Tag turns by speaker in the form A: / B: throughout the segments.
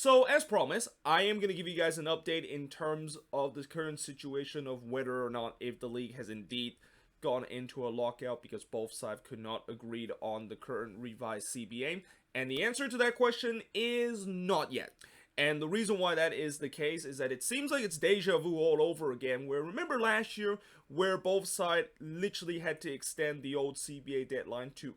A: So, as promised, I am going to give you guys an update in terms of the current situation of whether or not if the league has indeed gone into a lockout because both sides could not agree on the current revised CBA. And the answer to that question is not yet. And the reason why that is the case is that it seems like it's deja vu all over again. Where remember last year where both sides literally had to extend the old CBA deadline to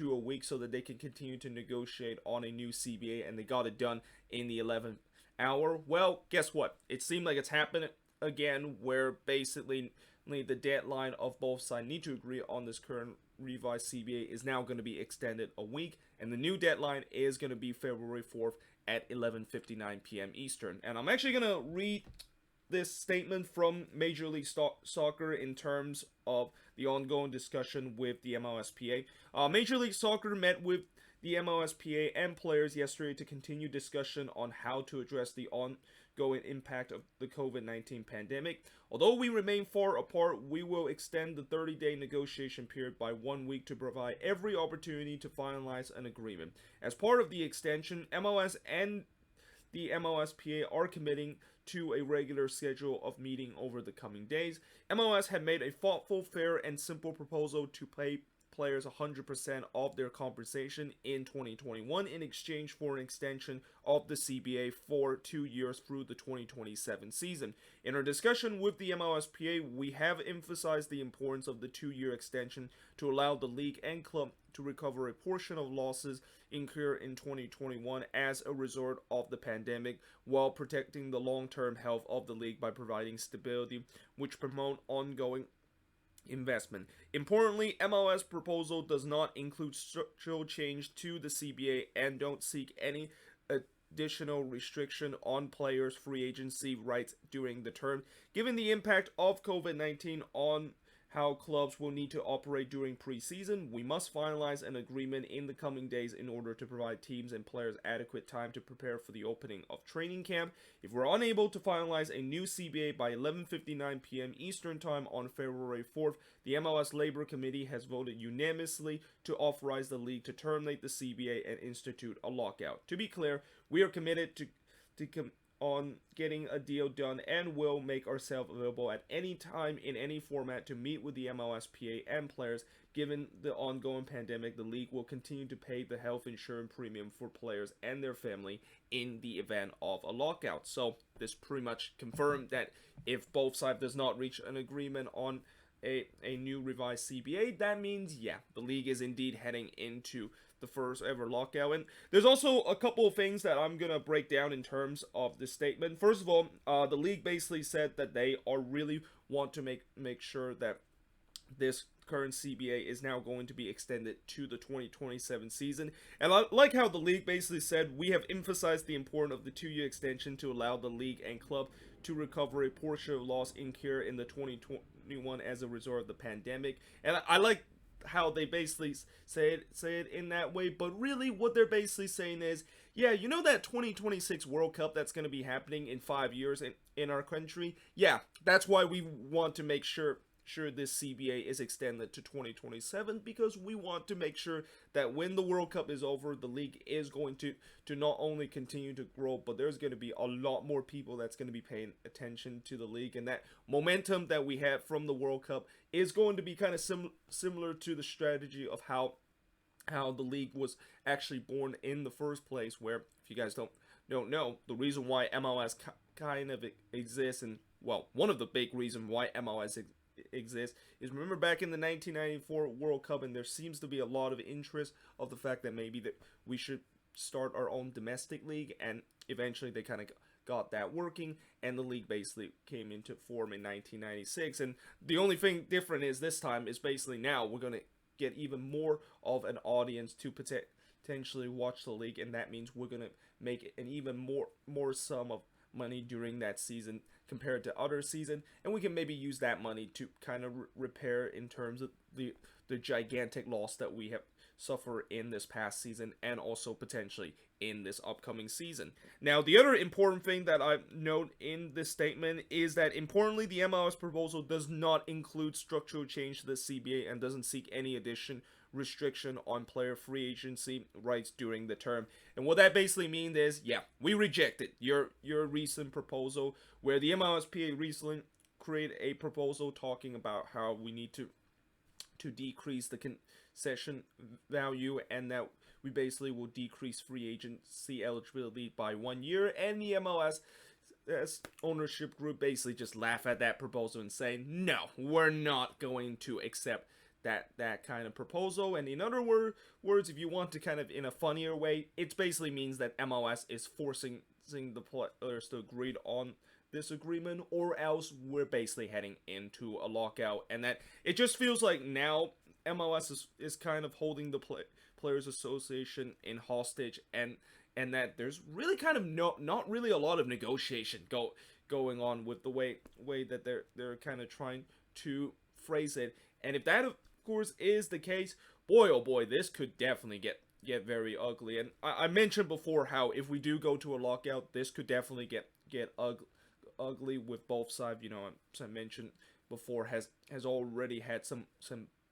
A: a week so that they can continue to negotiate on a new CBA, and they got it done in the 11th hour. Well, guess what? It seemed like it's happened again, where basically the deadline of both sides need to agree on this current revised CBA is now going to be extended a week, and the new deadline is going to be February 4th at 11:59 p.m. Eastern. And I'm actually going to read this statement from Major League Soccer in terms of the ongoing discussion with the MLSPA. Major League Soccer met with the MLSPA and players yesterday to continue discussion on how to address the ongoing impact of the COVID-19 pandemic. Although we remain far apart, we will extend the 30-day negotiation period by 1 week to provide every opportunity to finalize an agreement. As part of the extension, MLS and the MLSPA are committing to a regular schedule of meeting over the coming days. MLS had made a thoughtful, fair, and simple proposal to pay players 100% of their compensation in 2021 in exchange for an extension of the CBA for 2 years through the 2027 season. In our discussion with the MLSPA, we have emphasized the importance of the 2-year extension to allow the league and club to recover a portion of losses incurred in 2021 as a result of the pandemic, while protecting the long-term health of the league by providing stability, which promote ongoing investment. Importantly, MLS proposal does not include structural change to the CBA and don't seek any additional restriction on players' free agency rights during the term. Given the impact of COVID-19 on how clubs will need to operate during preseason, we must finalize an agreement in the coming days in order to provide teams and players adequate time to prepare for the opening of training camp. If we're unable to finalize a new CBA by 11:59 p.m. Eastern Time on February 4th, the MLS Labor Committee has voted unanimously to authorize the league to terminate the CBA and institute a lockout. To be clear, we are committed on getting a deal done and will make ourselves available at any time in any format to meet with the MLSPA and players. Given the ongoing pandemic, the league will continue to pay the health insurance premium for players and their family in the event of a lockout. So this pretty much confirmed that if both sides does not reach an agreement on a new revised CBA, that means, yeah, the league is indeed heading into the first ever lockout. And there's also a couple of things that I'm gonna break down in terms of this statement. First of all, the league basically said that they are really want to make sure that this current CBA is now going to be extended to the 2027 season. And I like how the league basically said, we have emphasized the importance of the 2-year extension to allow the league and club to recover a portion of loss incurred in the 2021 as a result of the pandemic. And I like how they basically say it in that way, but really what they're basically saying is, yeah, you know that 2026 World Cup that's going to be happening in 5 years in our country? Yeah, that's why we want to make sure this CBA is extended to 2027, because we want to make sure that when the World Cup is over, the league is going to not only continue to grow, but there's going to be a lot more people that's going to be paying attention to the league, and that momentum that we have from the World Cup is going to be kind of similar to the strategy of how the league was actually born in the first place, where, if you guys don't know, the reason why MLS kind of exists, and well, one of the big reasons why MLS exists is, remember back in the 1994 World Cup, and there seems to be a lot of interest of the fact that maybe that we should start our own domestic league, and eventually they kind of got that working, and the league basically came into form in 1996. And the only thing different is this time is basically now we're going to get even more of an audience to potentially watch the league, and that means we're going to make an even more sum of money during that season compared to other season, and we can maybe use that money to kind of repair in terms of the gigantic loss that we have suffered in this past season, and also potentially in this upcoming season. Now, the other important thing that I note in this statement is that, importantly, the MLS proposal does not include structural change to the CBA and doesn't seek any addition restriction on player free agency rights during the term. And what that basically means is, yeah, we rejected your recent proposal where the MLSPA recently created a proposal talking about how we need to decrease the concession value, and that we basically will decrease free agency eligibility by 1 year. And the MLS ownership group basically just laugh at that proposal and say, no, we're not going to accept that kind of proposal. And in other words, if you want to kind of in a funnier way, it basically means that MLS is forcing the players to agree on this agreement, or else we're basically heading into a lockout. And that it just feels like now MLS is kind of holding the Players Association in hostage, and that there's really kind of not really a lot of negotiation going on with the way that they're kind of trying to phrase it. And if that of course is the case, boy oh boy, this could definitely get very ugly. And I mentioned before how if we do go to a lockout, this could definitely get ugly with both sides. You know, as I mentioned before, has already had some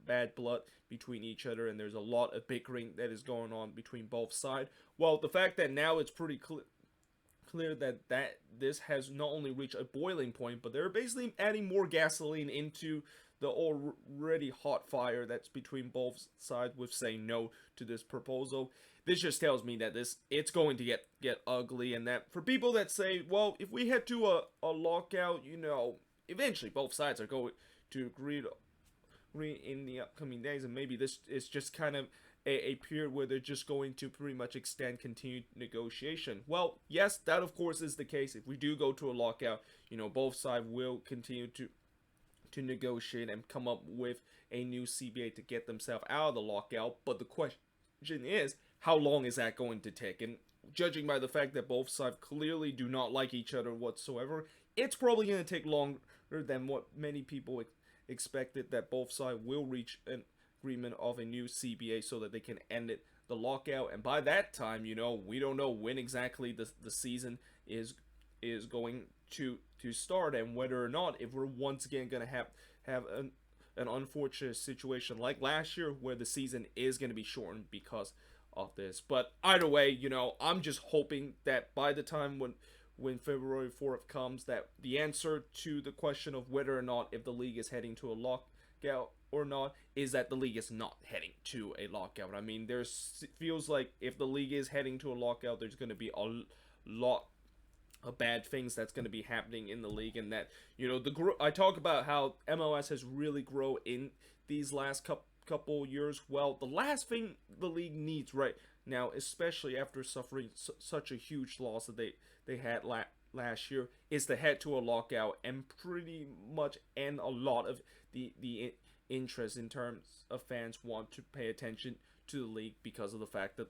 A: bad blood between each other, and there's a lot of bickering that is going on between both sides. Well, the fact that now it's pretty clear that this has not only reached a boiling point, but they're basically adding more gasoline into the already hot fire that's between both sides with saying no to this proposal. This just tells me that it's going to get ugly, and that for people that say, well, if we head to a lockout, you know, eventually both sides are going to agree in the upcoming days, and maybe this is just kind of a period where they're just going to pretty much extend continued negotiation. Well, yes, that of course is the case. If we do go to a lockout, you know, both sides will continue to negotiate and come up with a new CBA to get themselves out of the lockout. But the question is, how long is that going to take? And judging by the fact that both sides clearly do not like each other whatsoever, it's probably going to take longer than what many people expected, that both sides will reach an agreement of a new CBA so that they can end the lockout. And by that time, you know, we don't know when exactly the season is going to start, and whether or not, if we're once again going to have an unfortunate situation like last year where the season is going to be shortened because of this. But either way, you know, I'm just hoping that by the time when February 4th comes, that the answer to the question of whether or not if the league is heading to a lockout or not is that the league is not heading to a lockout. I mean, feels like if the league is heading to a lockout, there's going to be a lot of bad things that's going to be happening in the league. And that, you know, I talk about how MLS has really grown in these last couple years. Well, the last thing the league needs right now, especially after suffering such a huge loss that they had last year, is to head to a lockout and pretty much end a lot of the interest in terms of fans want to pay attention to the league because of the fact that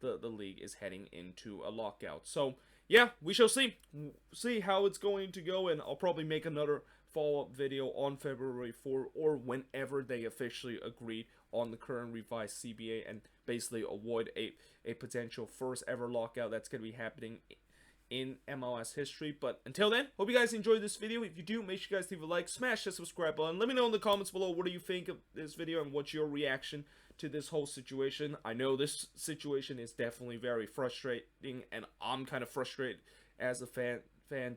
A: the league is heading into a lockout. So yeah, we shall see how it's going to go, and I'll probably make another follow-up video on February 4 or whenever they officially agree on the current revised CBA and basically avoid a potential first ever lockout that's going to be happening in MLS history. But until then, hope you guys enjoyed this video. If you do, make sure you guys leave a like, smash the subscribe button. Let me know in the comments below what do you think of this video and what's your reaction to this whole situation. I know this situation is definitely very frustrating, and I'm kind of frustrated as a fan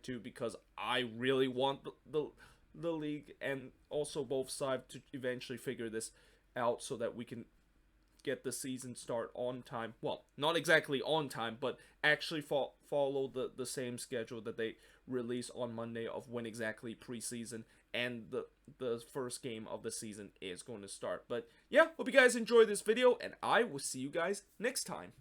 A: too, because I really want the league and also both sides to eventually figure this out so that we can get the season start on time. Well, not exactly on time, but actually follow the same schedule that they release on Monday of when exactly preseason and the first game of the season is going to start. But yeah, hope you guys enjoyed this video, and I will see you guys next time.